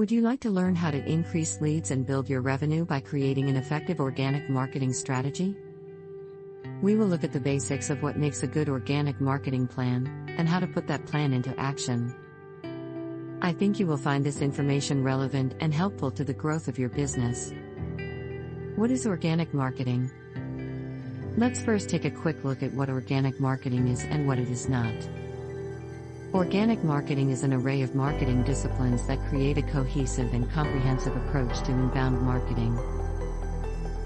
Would you like to learn how to increase leads and build your revenue by creating an effective organic marketing strategy? We will look at the basics of what makes a good organic marketing plan, and how to put that plan into action. I think you will find this information relevant and helpful to the growth of your business. What is organic marketing? Let's first take a quick look at what organic marketing is and what it is not. Organic marketing is an array of marketing disciplines that create a cohesive and comprehensive approach to inbound marketing.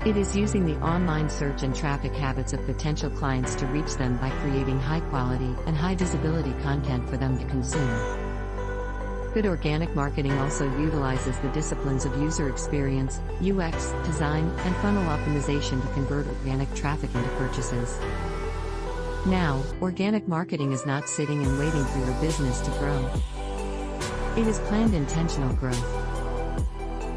It is using the online search and traffic habits of potential clients to reach them by creating high-quality and high-visibility content for them to consume. Good organic marketing also utilizes the disciplines of user experience, UX, design, and funnel optimization to convert organic traffic into purchases. Now, organic marketing is not sitting and waiting for your business to grow. It is planned intentional growth.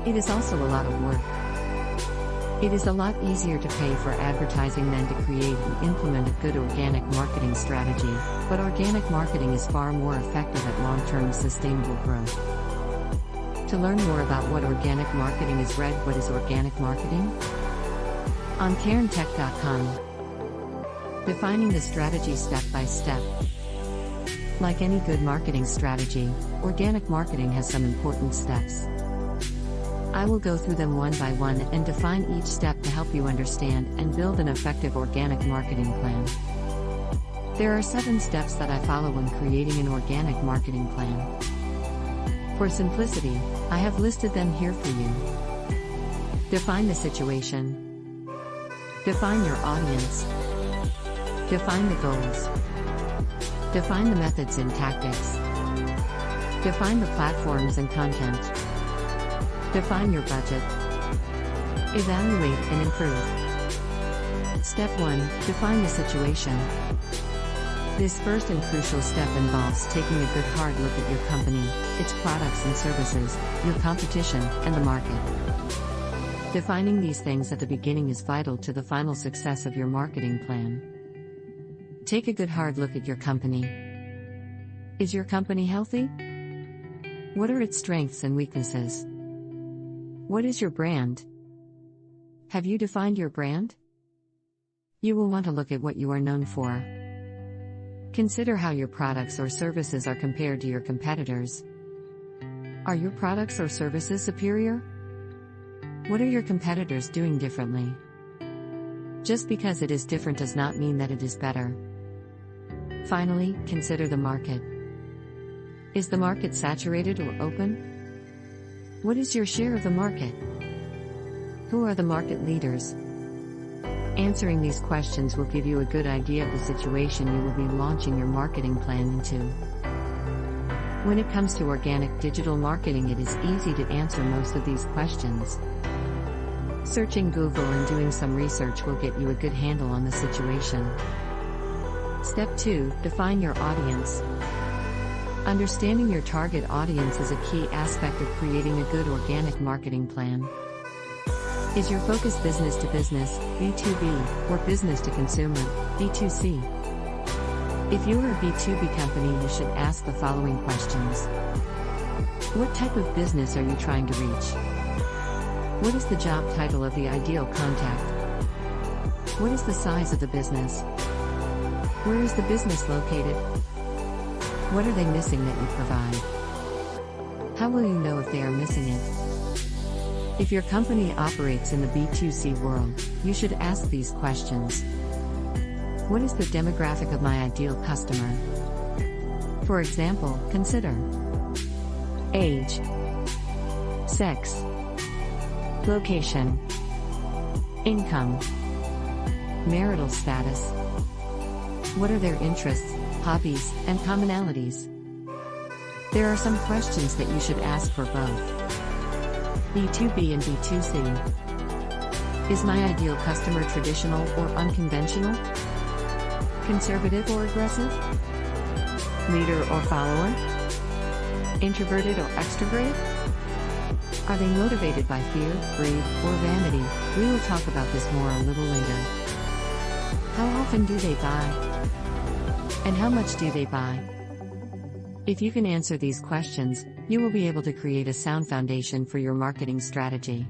It is also a lot of work. It is a lot easier to pay for advertising than to create and implement a good organic marketing strategy, but organic marketing is far more effective at long-term sustainable growth. To learn more about what organic marketing is, read What is Organic Marketing? On CairnTech.com. Defining the strategy step by step. Like any good marketing strategy, organic marketing has some important steps. I will go through them one by one and define each step to help you understand and build an effective organic marketing plan. There are 7 steps that I follow when creating an organic marketing plan. For simplicity, I have listed them here for you. Define the situation. Define your audience. Define the goals. Define the methods and tactics. Define the platforms and content. Define your budget. Evaluate and improve. Step 1. Define the situation. This first and crucial step involves taking a good hard look at your company, its products and services, your competition, and the market. Defining these things at the beginning is vital to the final success of your marketing plan. Take a good hard look at your company. Is your company healthy? What are its strengths and weaknesses? What is your brand? Have you defined your brand? You will want to look at what you are known for. Consider how your products or services are compared to your competitors. Are your products or services superior? What are your competitors doing differently? Just because it is different does not mean that it is better. Finally, consider the market. Is the market saturated or open? What is your share of the market? Who are the market leaders? Answering these questions will give you a good idea of the situation you will be launching your marketing plan into. When it comes to organic digital marketing, it is easy to answer most of these questions. Searching Google and doing some research will get you a good handle on the situation. Step 2. Define your audience. Understanding your target audience is a key aspect of creating a good organic marketing plan. Is your focus business to business, B2B, or business to consumer, B2C? If you are a B2B company, you should ask the following questions. What type of business are you trying to reach? What is the job title of the ideal contact? What is the size of the business? Where is the business located? What are they missing that you provide? How will you know if they are missing it? If your company operates in the B2C world, you should ask these questions. What is the demographic of my ideal customer? For example, consider age, sex, location, income, marital status. What are their interests, hobbies, and commonalities? There are some questions that you should ask for both B2B and B2C. Is my ideal customer traditional or unconventional? Conservative or aggressive? Leader or follower? Introverted or extroverted? Are they motivated by fear, greed, or vanity? We will talk about this more a little later. How often do they buy? And how much do they buy? If you can answer these questions, you will be able to create a sound foundation for your marketing strategy.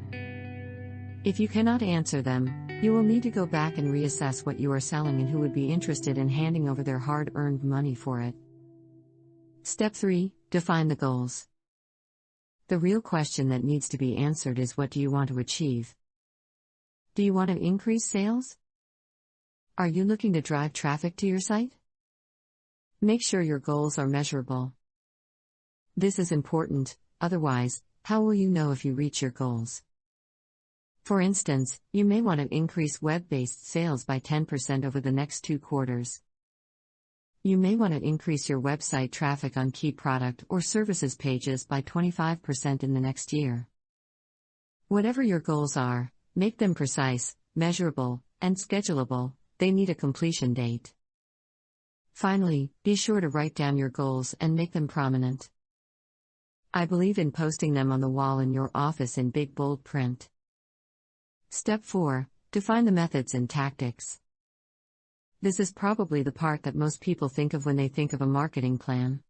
If you cannot answer them, you will need to go back and reassess what you are selling and who would be interested in handing over their hard-earned money for it. Step 3. Define the goals. The real question that needs to be answered is, what do you want to achieve? Do you want to increase sales? Are you looking to drive traffic to your site? Make sure your goals are measurable. This is important, otherwise, how will you know if you reach your goals? For instance, you may want to increase web-based sales by 10% over the next 2 quarters. You may want to increase your website traffic on key product or services pages by 25% in the next year. Whatever your goals are, make them precise, measurable, and schedulable. They need a completion date. Finally, be sure to write down your goals and make them prominent. I believe in posting them on the wall in your office in big bold print. Step 4. Define the methods and tactics. This is probably the part that most people think of when they think of a marketing plan.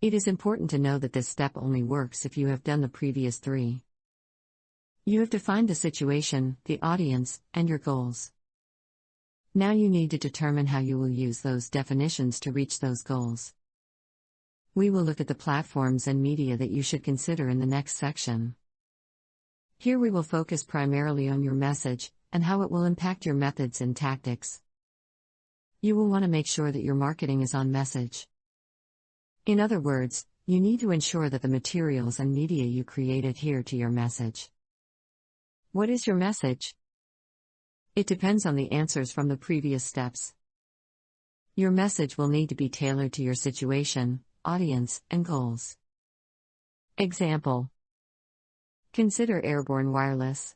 It is important to know that this step only works if you have done the previous 3. You have defined the situation, the audience, and your goals. Now you need to determine how you will use those definitions to reach those goals. We will look at the platforms and media that you should consider in the next section. Here we will focus primarily on your message and how it will impact your methods and tactics. You will want to make sure that your marketing is on message. In other words, you need to ensure that the materials and media you create adhere to your message. What is your message? It depends on the answers from the previous steps. Your message will need to be tailored to your situation, audience, and goals. Example. Consider Airborne Wireless.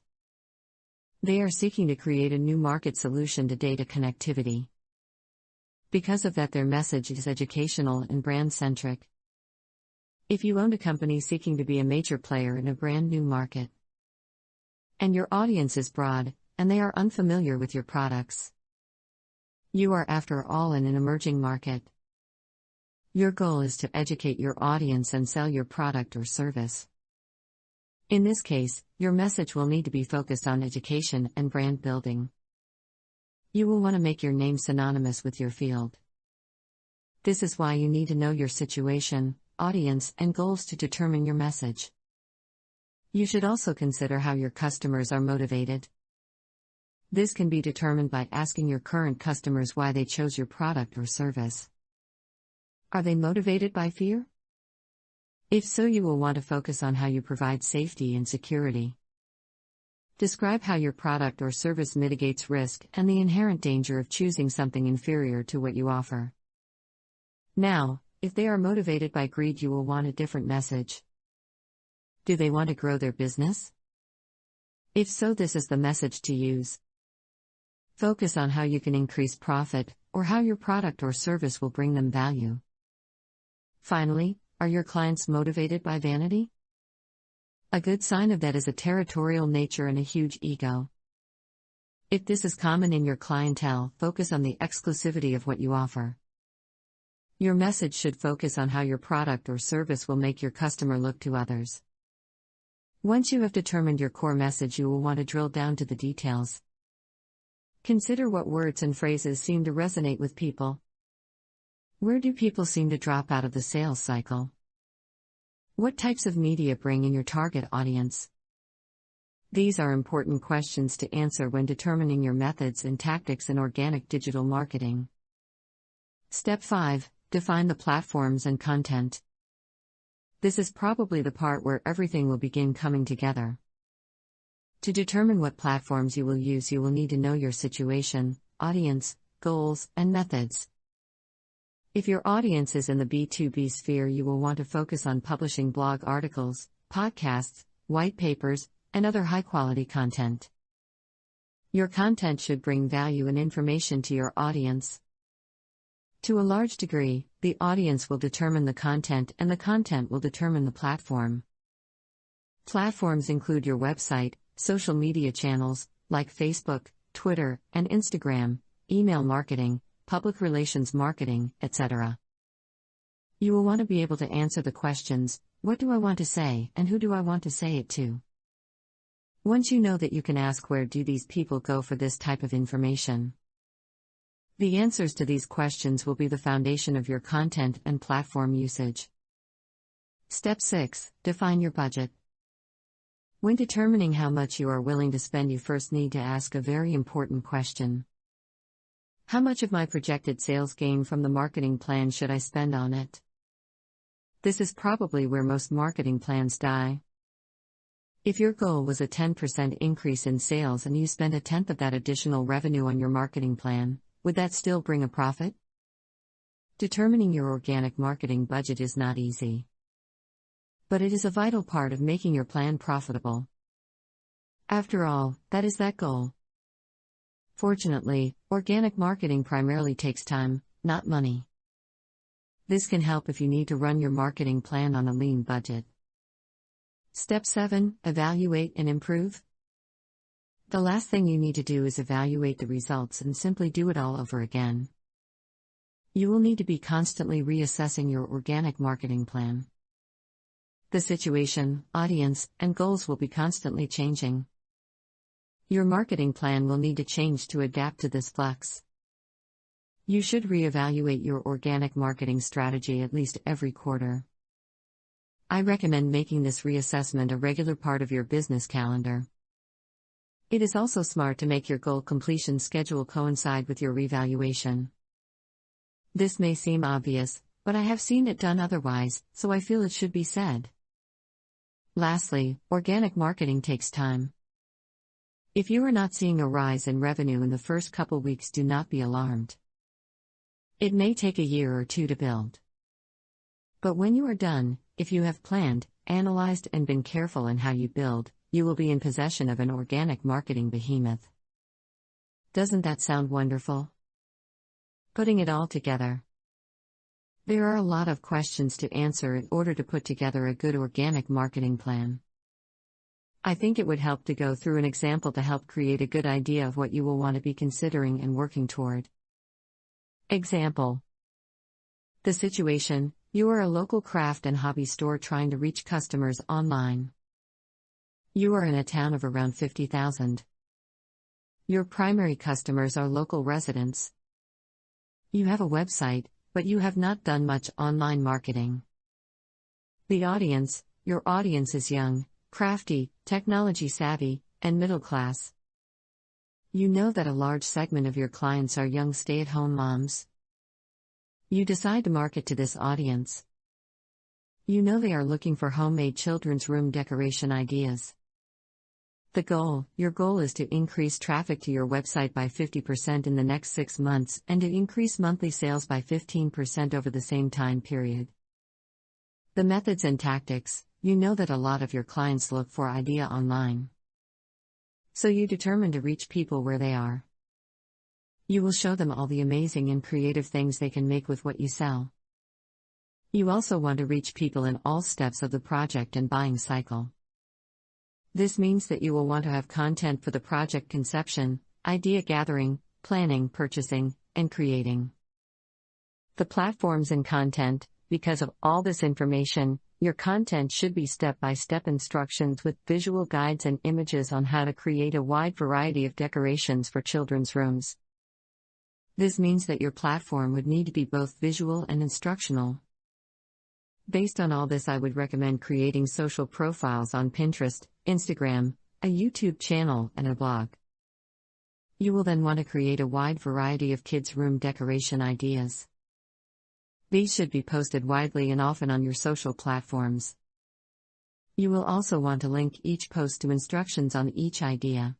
They are seeking to create a new market solution to data connectivity. Because of that, their message is educational and brand-centric. If you own a company seeking to be a major player in a brand new market, and your audience is broad, and they are unfamiliar with your products, you are, after all, in an emerging market. Your goal is to educate your audience and sell your product or service. In this case, your message will need to be focused on education and brand building. You will want to make your name synonymous with your field. This is why you need to know your situation, audience, and goals to determine your message. You should also consider how your customers are motivated. This can be determined by asking your current customers why they chose your product or service. Are they motivated by fear? If so, you will want to focus on how you provide safety and security. Describe how your product or service mitigates risk and the inherent danger of choosing something inferior to what you offer. Now, if they are motivated by greed, you will want a different message. Do they want to grow their business? If so, this is the message to use. Focus on how you can increase profit, or how your product or service will bring them value. Finally, are your clients motivated by vanity? A good sign of that is a territorial nature and a huge ego. If this is common in your clientele, focus on the exclusivity of what you offer. Your message should focus on how your product or service will make your customer look to others. Once you have determined your core message, you will want to drill down to the details. Consider what words and phrases seem to resonate with people. Where do people seem to drop out of the sales cycle? What types of media bring in your target audience? These are important questions to answer when determining your methods and tactics in organic digital marketing. Step 5. Define the platforms and content. This is probably the part where everything will begin coming together. To determine what platforms you will use, you will need to know your situation, audience, goals, and methods. If your audience is in the B2B sphere, you will want to focus on publishing blog articles, podcasts, white papers, and other high-quality content. Your content should bring value and information to your audience. To a large degree, the audience will determine the content, and the content will determine the platform. Platforms include your website, social media channels, like Facebook, Twitter, and Instagram, email marketing, public relations marketing, etc. You will want to be able to answer the questions, what do I want to say, and who do I want to say it to? Once you know that, you can ask, where do these people go for this type of information? The answers to these questions will be the foundation of your content and platform usage. Step 6. Define your budget. When determining how much you are willing to spend, you first need to ask a very important question. How much of my projected sales gain from the marketing plan should I spend on it? This is probably where most marketing plans die. If your goal was a 10% increase in sales and you spent a tenth of that additional revenue on your marketing plan, would that still bring a profit? Determining your organic marketing budget is not easy. But it is a vital part of making your plan profitable. After all, that is that goal. Fortunately, organic marketing primarily takes time, not money. This can help if you need to run your marketing plan on a lean budget. Step 7. Evaluate and improve. The last thing you need to do is evaluate the results and simply do it all over again. You will need to be constantly reassessing your organic marketing plan. The situation, audience, and goals will be constantly changing. Your marketing plan will need to change to adapt to this flux. You should reevaluate your organic marketing strategy at least every quarter. I recommend making this reassessment a regular part of your business calendar. It is also smart to make your goal completion schedule coincide with your revaluation. This may seem obvious, but I have seen it done otherwise, so I feel it should be said. Lastly, organic marketing takes time. If you are not seeing a rise in revenue in the first couple weeks, do not be alarmed. It may take a year or two to build. But when you are done, if you have planned, analyzed, and been careful in how you build, you will be in possession of an organic marketing behemoth. Doesn't that sound wonderful? Putting it all together. There are a lot of questions to answer in order to put together a good organic marketing plan. I think it would help to go through an example to help create a good idea of what you will want to be considering and working toward. Example. The situation: you are a local craft and hobby store trying to reach customers online. You are in a town of around 50,000. Your primary customers are local residents. You have a website, but you have not done much online marketing. The audience: your audience is young, crafty, technology savvy, and middle class. You know that a large segment of your clients are young stay-at-home moms. You decide to market to this audience. You know they are looking for homemade children's room decoration ideas. Your goal is to increase traffic to your website by 50% in the next 6 months and to increase monthly sales by 15% over the same time period. The methods and tactics: you know that a lot of your clients look for idea online. So you determine to reach people where they are. You will show them all the amazing and creative things they can make with what you sell. You also want to reach people in all steps of the project and buying cycle. This means that you will want to have content for the project conception, idea gathering, planning, purchasing, and creating. The platforms and content: because of all this information, your content should be step-by-step instructions with visual guides and images on how to create a wide variety of decorations for children's rooms. This means that your platform would need to be both visual and instructional. Based on all this, I would recommend creating social profiles on Pinterest, Instagram, a YouTube channel, and a blog. You will then want to create a wide variety of kids' room decoration ideas. These should be posted widely and often on your social platforms. You will also want to link each post to instructions on each idea.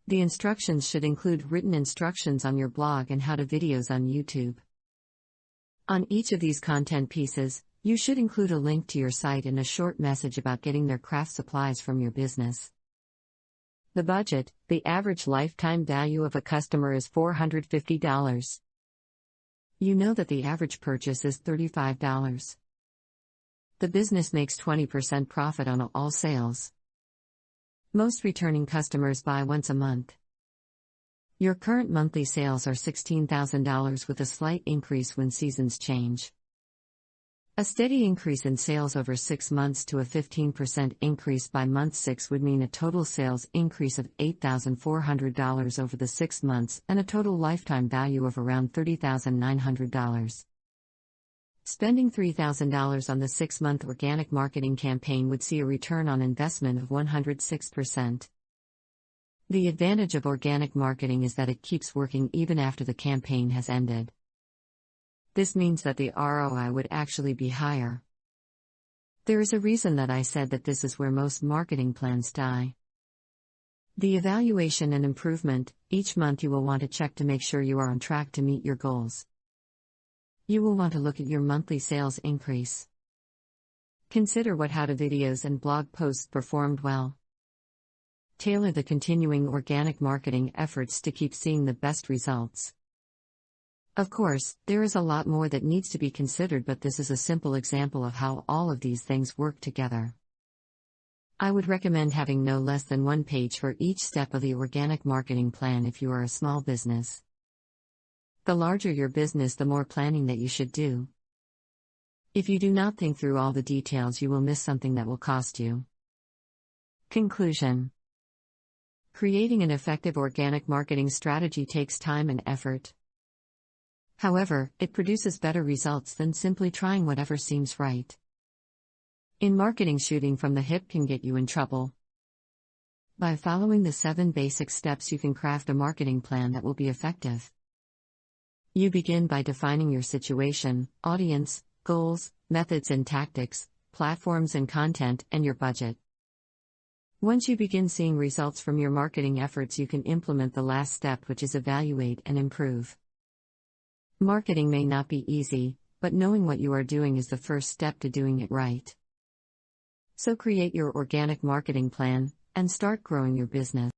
The instructions should include written instructions on your blog and how-to videos on YouTube. On each of these content pieces, you should include a link to your site and a short message about getting their craft supplies from your business. The budget: the average lifetime value of a customer is $450. You know that the average purchase is $35. The business makes 20% profit on all sales. Most returning customers buy once a month. Your current monthly sales are $16,000 with a slight increase when seasons change. A steady increase in sales over 6 months to a 15% increase by month 6 would mean a total sales increase of $8,400 over the 6 months and a total lifetime value of around $30,900. Spending $3,000 on the 6-month organic marketing campaign would see a return on investment of 106%. The advantage of organic marketing is that it keeps working even after the campaign has ended. This means that the ROI would actually be higher. There is a reason that I said that this is where most marketing plans die. The evaluation and improvement. Each month you will want to check to make sure you are on track to meet your goals. You will want to look at your monthly sales increase. Consider how-to videos and blog posts performed well. Tailor the continuing organic marketing efforts to keep seeing the best results. Of course, there is a lot more that needs to be considered, but this is a simple example of how all of these things work together. I would recommend having no less than 1 page for each step of the organic marketing plan if you are a small business. The larger your business, the more planning that you should do. If you do not think through all the details, you will miss something that will cost you. Conclusion: creating an effective organic marketing strategy takes time and effort. However, it produces better results than simply trying whatever seems right. In marketing, shooting from the hip can get you in trouble. By following the 7 basic steps, you can craft a marketing plan that will be effective. You begin by defining your situation, audience, goals, methods and tactics, platforms and content, and your budget. Once you begin seeing results from your marketing efforts, you can implement the last step, which is evaluate and improve. Marketing may not be easy, but knowing what you are doing is the first step to doing it right. So create your organic marketing plan and start growing your business.